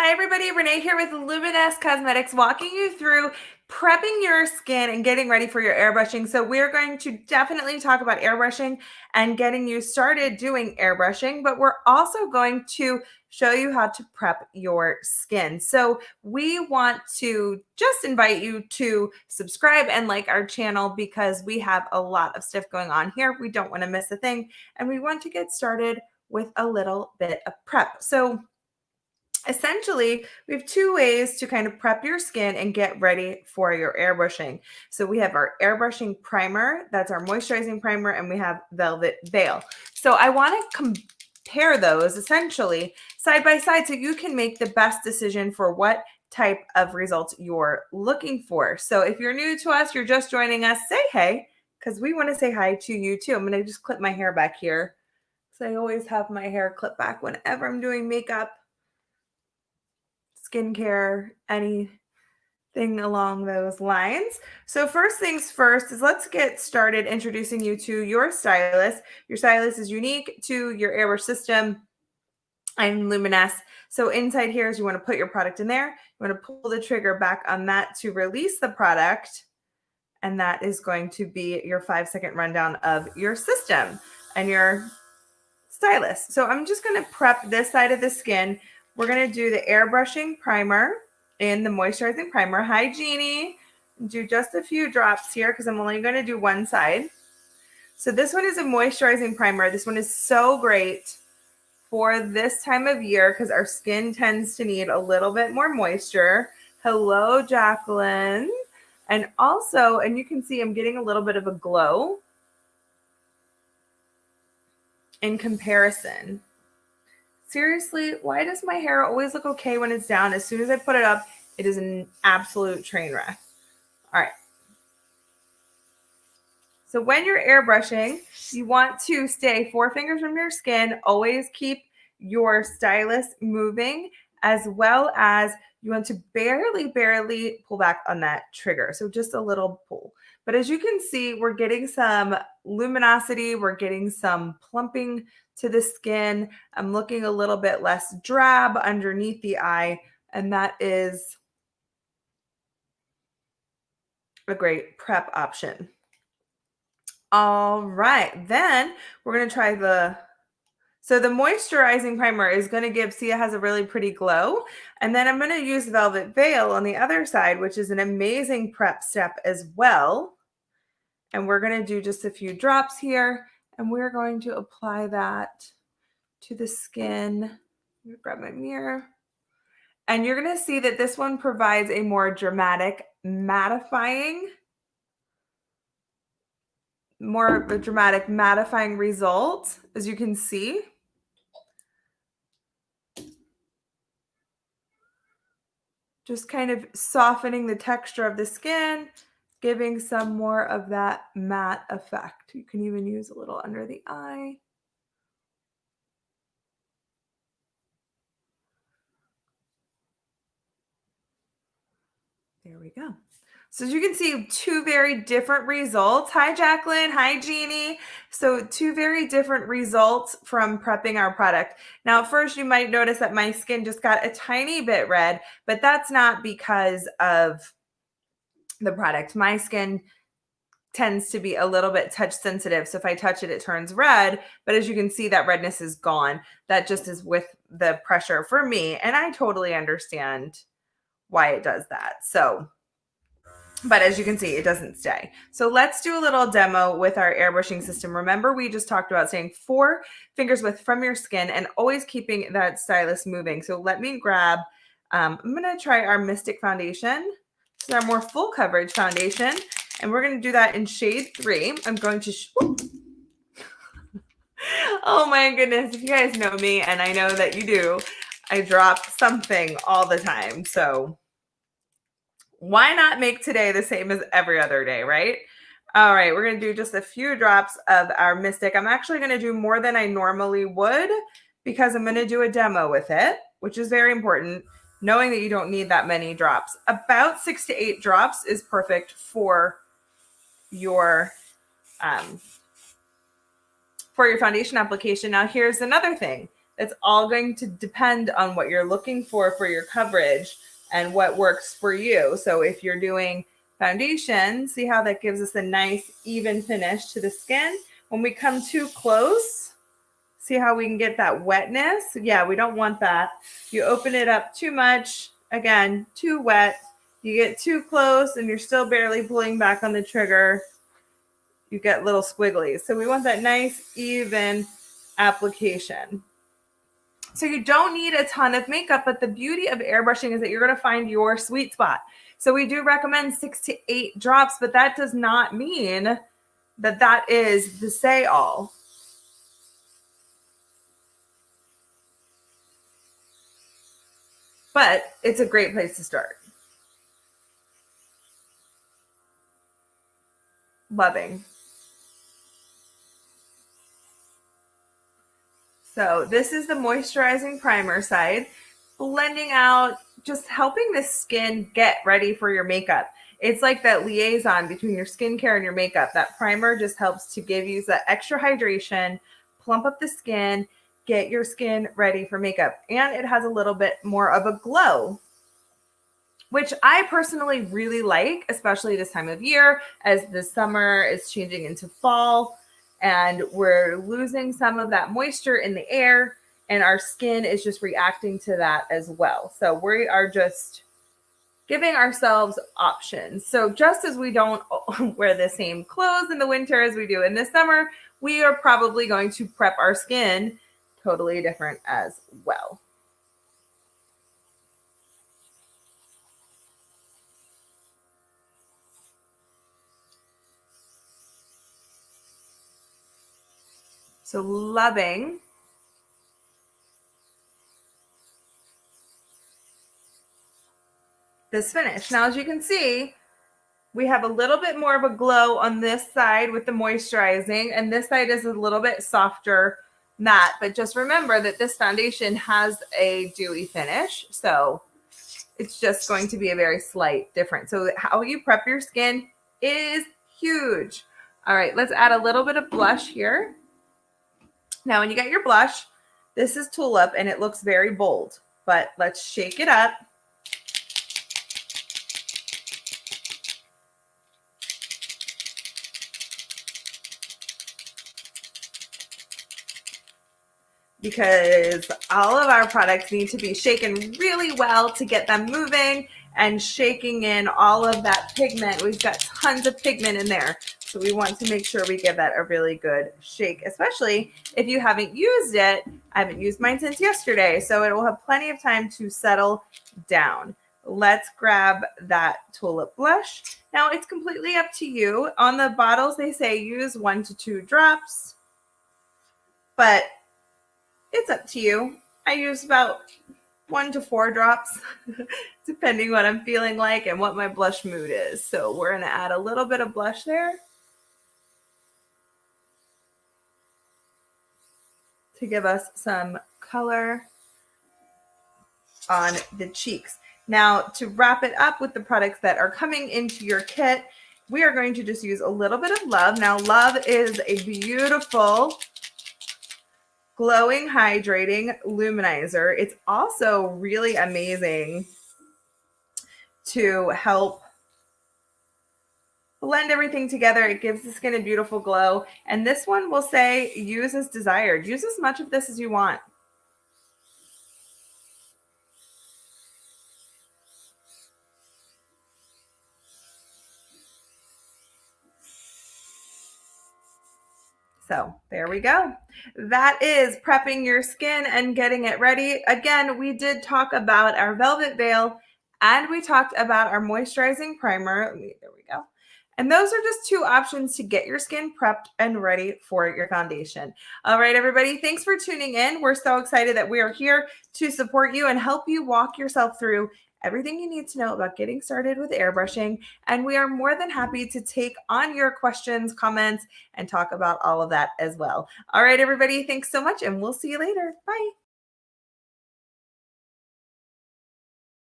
Hi everybody, Renee here with Luminous Cosmetics, walking you through prepping your skin and getting ready for your airbrushing. So we're going to definitely talk about airbrushing and getting you started doing airbrushing, but we're also going to show you how to prep your skin. So we want to just invite you to subscribe and like our channel because we have a lot of stuff going on here. We don't want to miss a thing, and we want to get started with a little bit of prep. So essentially, we have two ways to kind of prep your skin and get ready for your airbrushing. So we have our airbrushing primer, that's our moisturizing primer, and we have Velvet Veil. So I want to compare those essentially side by side so you can make the best decision for what type of results you're looking for. So if you're new to us, you're just joining us, say hey, because we want to say hi to you too. I'm going to just clip my hair back here. So I always have my hair clipped back whenever I'm doing makeup, skincare, anything along those lines. So first things first is let's get started introducing you to your stylus. Your stylus is unique to your airbrush system and Luminous. So inside here is you want to put your product in there. You want to pull the trigger back on that to release the product. And that is going to be your 5-second rundown of your system and your stylus. So I'm just going to prep this side of the skin. We're going to do the airbrushing primer and the moisturizing primer. Hi, Jeannie. Do just a few drops here because I'm only going to do one side. So this one is a moisturizing primer. This one is so great for this time of year because our skin tends to need a little bit more moisture. Hello, Jacqueline. And also, and you can see I'm getting a little bit of a glow in comparison. Seriously, why does my hair always look okay when it's down? As soon as I put it up, it is an absolute train wreck. All right. So when you're airbrushing, you want to stay 4 fingers from your skin. Always keep your stylus moving, as well as you want to barely pull back on that trigger. So just a little pull. But as you can see, we're getting some luminosity. We're getting some plumping to the skin. I'm looking a little bit less drab underneath the eye, and that is a great prep option. All right, then we're going to try so the moisturizing primer is going to give, see, it has a really pretty glow. And then I'm going to use Velvet Veil on the other side, which is an amazing prep step as well. And we're going to do just a few drops here, and we're going to apply that to the skin. Let me grab my mirror. And you're going to see that this one provides a more dramatic mattifying, more of a dramatic mattifying result, as you can see. Just kind of softening the texture of the skin, giving some more of that matte effect. You can even use a little under the eye. There we go. So as you can see, 2 very different results. Hi, Jacqueline. Hi, Jeannie. So 2 very different results from prepping our product. Now, at first you might notice that my skin just got a tiny bit red, but that's not because of the product. My skin tends to be a little bit touch sensitive. So if I touch it, it turns red. But as you can see, that redness is gone. That just is with the pressure for me. And I totally understand why it does that. So, but as you can see, it doesn't stay. So let's do a little demo with our airbrushing system. Remember, we just talked about staying 4 fingers width from your skin and always keeping that stylus moving. So let me grab, I'm going to try our Mystic foundation. This is our more full coverage foundation. And we're going to do that in shade 3. I'm going to, oh my goodness, if you guys know me, and I know that you do, I drop something all the time. So why not make today the same as every other day, right? All right, we're going to do just a few drops of our Mystic. I'm actually going to do more than I normally would because I'm going to do a demo with it, which is very important, knowing that you don't need that many drops. About 6 to 8 drops is perfect for your foundation application. Now, here's another thing. It's all going to depend on what you're looking for your coverage and what works for you. So if you're doing foundation, see how that gives us a nice even finish to the skin. When we come too close, see how we can get that wetness? Yeah, we don't want that. You open it up too much, again, too wet. You get too close and you're still barely pulling back on the trigger. You get little squigglies. So we want that nice, even application. So you don't need a ton of makeup, but the beauty of airbrushing is that you're going to find your sweet spot. So we do recommend 6 to 8 drops, but that does not mean that that is the say all. But it's a great place to start. Loving. So this is the moisturizing primer side, blending out, just helping the skin get ready for your makeup. It's like that liaison between your skincare and your makeup. That primer just helps to give you that extra hydration, plump up the skin, get your skin ready for makeup. And it has a little bit more of a glow, which I personally really like, especially this time of year as the summer is changing into fall. And we're losing some of that moisture in the air, and our skin is just reacting to that as well. So we are just giving ourselves options. So just as we don't wear the same clothes in the winter as we do in the summer, we are probably going to prep our skin totally different as well. So loving this finish. Now, as you can see, we have a little bit more of a glow on this side with the moisturizing, and this side is a little bit softer matte. But just remember that this foundation has a dewy finish, so it's just going to be a very slight difference. So how you prep your skin is huge. All right, let's add a little bit of blush here. Now, when you get your blush, this is Tulip, and it looks very bold, but let's shake it up. Because all of our products need to be shaken really well to get them moving and shaking in all of that pigment. We've got tons of pigment in there. So we want to make sure we give that a really good shake, especially if you haven't used it. I haven't used mine since yesterday, so it will have plenty of time to settle down. Let's grab that Tulip blush. Now it's completely up to you. On the bottles, they say use 1 to 2 drops, but it's up to you. I use about 1 to 4 drops, depending what I'm feeling like and what my blush mood is. So we're going to add a little bit of blush there to give us some color on the cheeks. Now, to wrap it up with the products that are coming into your kit, we are going to just use a little bit of Love. Now, Love is a beautiful glowing, hydrating luminizer. It's also really amazing to help blend everything together. It gives the skin a beautiful glow. And this one will say use as desired. Use as much of this as you want. So there we go. That is prepping your skin and getting it ready. Again, we did talk about our Velvet Veil and we talked about our moisturizing primer. There we go. And those are just 2 options to get your skin prepped and ready for your foundation. All right, everybody, thanks for tuning in. We're so excited that we are here to support you and help you walk yourself through everything you need to know about getting started with airbrushing. And we are more than happy to take on your questions, comments, and talk about all of that as well. All right, everybody, thanks so much, and we'll see you later. Bye.